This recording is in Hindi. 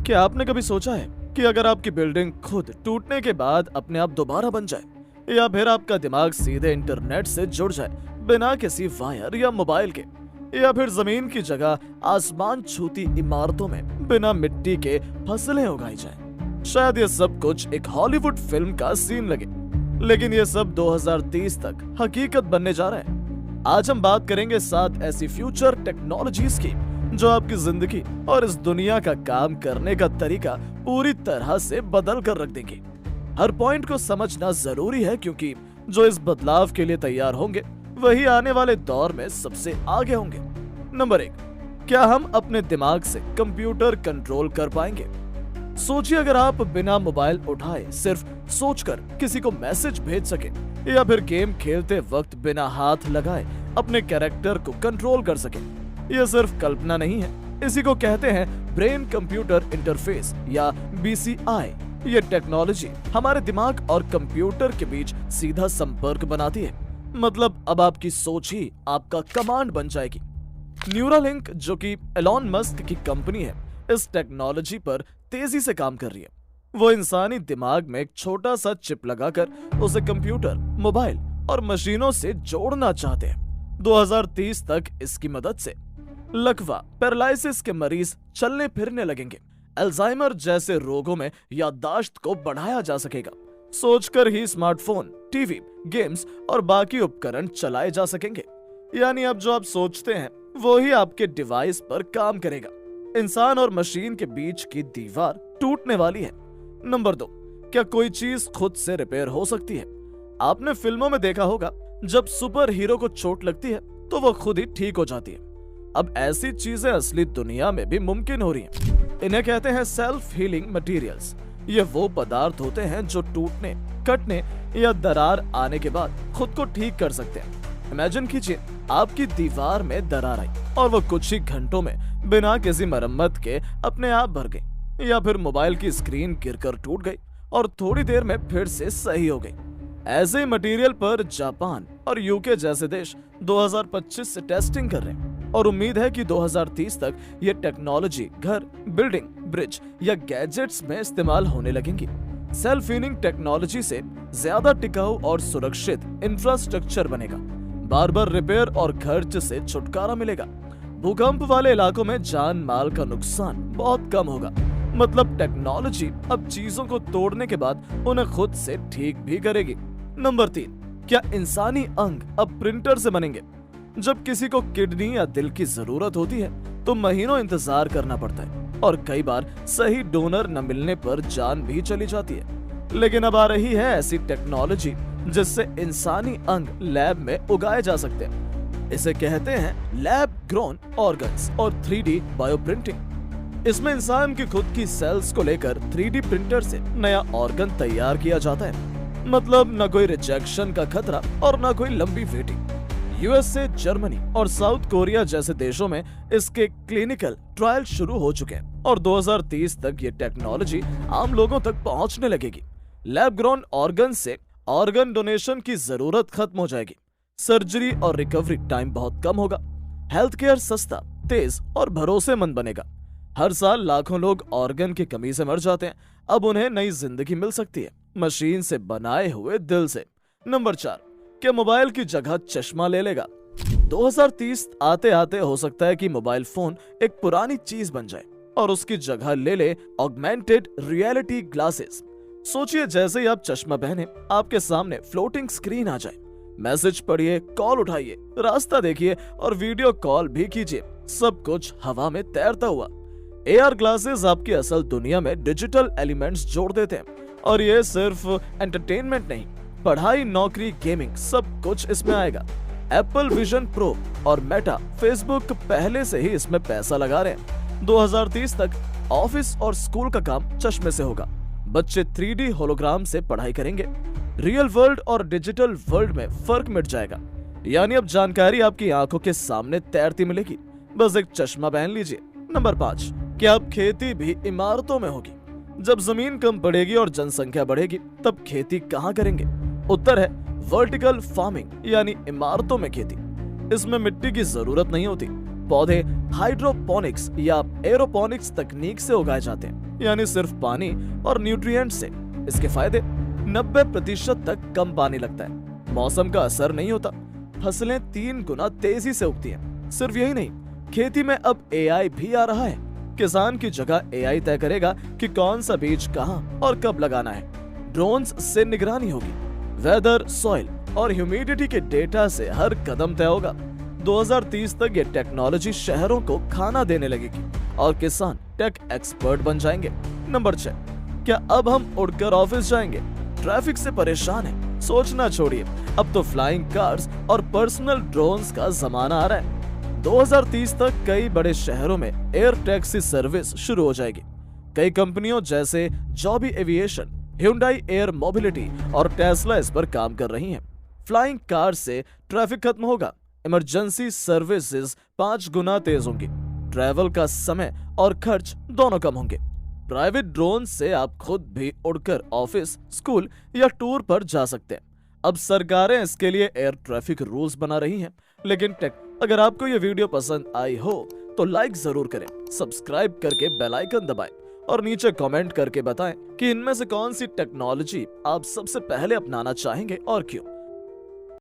क्या आपने कभी सोचा है कि अगर आपकी बिल्डिंग खुद टूटने के बाद अपने आप दोबारा बन जाए, या फिर आपका दिमाग सीधे इंटरनेट से जुड़ जाए बिना किसी वायर या मोबाइल के, या फिर जमीन की जगह आसमान छूती इमारतों में बिना मिट्टी के फसलें उगाई जाए, शायद ये सब कुछ एक हॉलीवुड फिल्म का सीन लगे, लेकिन ये सब 2030 तक हकीकत बनने जा रहा है। आज हम बात करेंगे 7 ऐसी फ्यूचर टेक्नोलॉजीज की जो आपकी जिंदगी और इस दुनिया का काम करने का तरीका पूरी तरह से बदल कर रख देंगे। हर पॉइंट को समझना जरूरी है, क्योंकि जो इस बदलाव के लिए तैयार होंगे वही आने वाले दौर में सबसे आगे होंगे। नंबर 1, क्या हम अपने दिमाग से कंप्यूटर कंट्रोल कर पाएंगे? सोचिए, अगर आप बिना मोबाइल उठाए सिर्फ सोचकर किसी को मैसेज भेज सके, या फिर गेम खेलते वक्त बिना हाथ लगाए अपने कैरेक्टर को कंट्रोल कर सके। यह सिर्फ कल्पना नहीं है, इसी को कहते हैं ब्रेन कंप्यूटर इंटरफेस या BCI। ये टेक्नोलॉजी हमारे दिमाग और कंप्यूटर के बीच सीधा संपर्क बनाती है। मतलब अब आपकी सोच ही आपका कमांड बन जाएगी। न्यूरालिंक, जो कि एलॉन मस्क की कंपनी है, इस टेक्नोलॉजी पर तेजी से काम कर रही है। वो इंसानी दिमाग में एक छोटा सा चिप लगाकर उसे कंप्यूटर, मोबाइल और मशीनों से जोड़ना चाहते हैं। 2030 तक इसकी मदद से लकवा, पैरालिसिस के मरीज चलने फिरने लगेंगे। अल्जाइमर जैसे रोगों में याददाश्त को बढ़ाया जा सकेगा। सोचकर ही स्मार्टफोन, टीवी, गेम्स और बाकी उपकरण चलाए जा सकेंगे। यानी अब जो आप सोचते हैं वो ही आपके डिवाइस पर काम करेगा। इंसान और मशीन के बीच की दीवार टूटने वाली है। नंबर 2, क्या कोई चीज खुद से रिपेयर हो सकती है? आपने फिल्मों में देखा होगा, जब सुपर हीरो को चोट लगती है तो वो खुद ही ठीक हो जाती है। अब ऐसी चीजें असली दुनिया में भी मुमकिन हो रही हैं। इन्हें कहते हैं सेल्फ हीलिंग मटेरियल्स। ये वो पदार्थ होते हैं जो टूटने, कटने या दरार आने के बाद खुद को ठीक कर सकते हैं। इमेजिन कीजिए, आपकी दीवार में दरार आई और वो कुछ ही घंटों में बिना किसी मरम्मत के अपने आप भर गई, या फिर मोबाइल की स्क्रीन गिरकर टूट गई और थोड़ी देर में फिर से सही हो गई। ऐसे ही मटेरियल पर जापान और यूके जैसे देश 2025 से टेस्टिंग कर रहे हैं, और उम्मीद है कि 2030 तक ये टेक्नोलॉजी घर, बिल्डिंग, ब्रिज या गैजेट्स में इस्तेमाल होने लगेंगी। सेल्फ हीलिंग टेक्नोलॉजी से ज्यादा टिकाऊ और सुरक्षित इंफ्रास्ट्रक्चर बनेगा। बार बार रिपेयर और खर्च से छुटकारा मिलेगा। भूकंप वाले इलाकों में जान माल का नुकसान बहुत कम होगा। मतलब टेक्नोलॉजी अब चीजों को तोड़ने के बाद उन्हें खुद से ठीक भी करेगी। नंबर 3, क्या इंसानी अंग अब प्रिंटर से बनेंगे? जब किसी को किडनी या दिल की जरूरत होती है तो महीनों इंतजार करना पड़ता है, और कई बार सही डोनर न मिलने पर जान भी चली जाती है। लेकिन अब आ रही है ऐसी टेक्नोलॉजी जिससे इंसानी अंग लैब में उगाए जा सकते हैं। इसे कहते हैं लैब ग्रोन ऑर्गन्स और 3D बायोप्रिंटिंग। इसमें इंसान की खुद की सेल्स को लेकर 3D प्रिंटर से नया ऑर्गन तैयार किया जाता है। मतलब न कोई रिजेक्शन का खतरा और न कोई लंबी वेटिंग। USA, जर्मनी और साउथ कोरिया जैसे देशों में इसके क्लिनिकल ट्रायल शुरू हो चुके हैं, और 2030 तक ये टेक्नोलॉजी आम लोगों तक पहुंचने लगेगी। लैब ग्रोन ऑर्गन से ऑर्गन डोनेशन की जरूरत खत्म हो जाएगी। सर्जरी और रिकवरी टाइम बहुत कम होगा। हेल्थ केयर सस्ता, तेज और भरोसेमंद बनेगा। हर साल लाखों लोग ऑर्गन की कमी से मर जाते हैं, अब उन्हें नई जिंदगी मिल सकती है, मशीन से बनाए हुए दिल से। नंबर 4, क्या मोबाइल की जगह चश्मा ले लेगा? 2030 आते आते हो सकता है कि मोबाइल फोन एक पुरानी चीज बन जाए और उसकी जगह ले ले ऑगमेंटेड रियलिटी ग्लासेस। सोचिए, जैसे ही आप चश्मा पहने आपके सामने फ्लोटिंग स्क्रीन आ जाए। मैसेज पढ़िए, कॉल उठाइए, रास्ता देखिए और वीडियो कॉल भी कीजिए, सब कुछ हवा में तैरता हुआ। AR ग्लासेस आपकी असल दुनिया में डिजिटल एलिमेंट्स जोड़ देते हैं, और ये सिर्फ एंटरटेनमेंट नहीं, पढ़ाई, नौकरी, गेमिंग, सब कुछ इसमें आएगा। एप्पल विजन प्रो और मेटा, फेसबुक पहले से ही इसमें पैसा लगा रहे हैं। 2030 तक ऑफिस और स्कूल का काम चश्मे से होगा। बच्चे 3D होलोग्राम से पढ़ाई करेंगे। रियल वर्ल्ड और डिजिटल वर्ल्ड में फर्क मिट जाएगा। यानी अब जानकारी आपकी आंखों के सामने तैरती मिलेगी, बस एक चश्मा पहन लीजिए। नंबर 5, क्या अब खेती भी इमारतों में होगी? जब जमीन कम पड़ेगी और जनसंख्या बढ़ेगी तब खेती कहाँ करेंगे? उत्तर है वर्टिकल फार्मिंग, यानी इमारतों में खेती। इसमें मिट्टी की जरूरत नहीं होती, पौधे हाइड्रोपोनिक्स या एरोपोनिक्स तकनीक से उगाए जाते हैं, यानी सिर्फ पानी और न्यूट्रिएंट से। इसके फायदे 90% तक कम पानी लगता है, मौसम का असर नहीं होता, फसलें 3 गुना तेजी से उगती हैं। सिर्फ यही नहीं, खेती में अब एआई भी आ रहा है। किसान की जगह एआई तय करेगा कि कौन सा बीज कहां और कब लगाना है। ड्रोन्स से निगरानी होगी, वेदर, सॉइल और ह्यूमिडिटी के डेटा से हर कदम तय होगा। 2030 तक ये टेक्नोलॉजी शहरों को खाना देने लगेगी और किसान टेक एक्सपर्ट बन जाएंगे। नंबर 6, क्या अब हम उड़कर ऑफिस जाएंगे? ट्रैफिक से परेशान है? सोचना छोड़िए, अब तो फ्लाइंग कार्स और पर्सनल ड्रोन्स का जमाना आ रहा है। 2030 तक कई बड़े शहरों में एयर टैक्सी सर्विस शुरू हो जाएगी। कई कंपनियों जैसे जॉबी एविएशन, Hyundai एयर मोबिलिटी और टेस्ला इस पर काम कर रही हैं। फ्लाइंग कार से ट्रैफिक खत्म होगा, इमरजेंसी सर्विसेज 5 गुना तेज होंगी, ट्रैवल का समय और खर्च दोनों कम होंगे। प्राइवेट ड्रोन से आप खुद भी उड़कर ऑफिस, स्कूल या टूर पर जा सकते हैं। अब सरकारें इसके लिए एयर ट्रैफिक रूल्स बना रही हैं। लेकिन अगर आपको ये वीडियो पसंद आई हो तो लाइक जरूर करें, सब्सक्राइब करके बेल आइकन दबाएं और नीचे कमेंट करके बताएं कि इनमें से कौन सी टेक्नोलॉजी आप सबसे पहले अपनाना चाहेंगे और क्यों।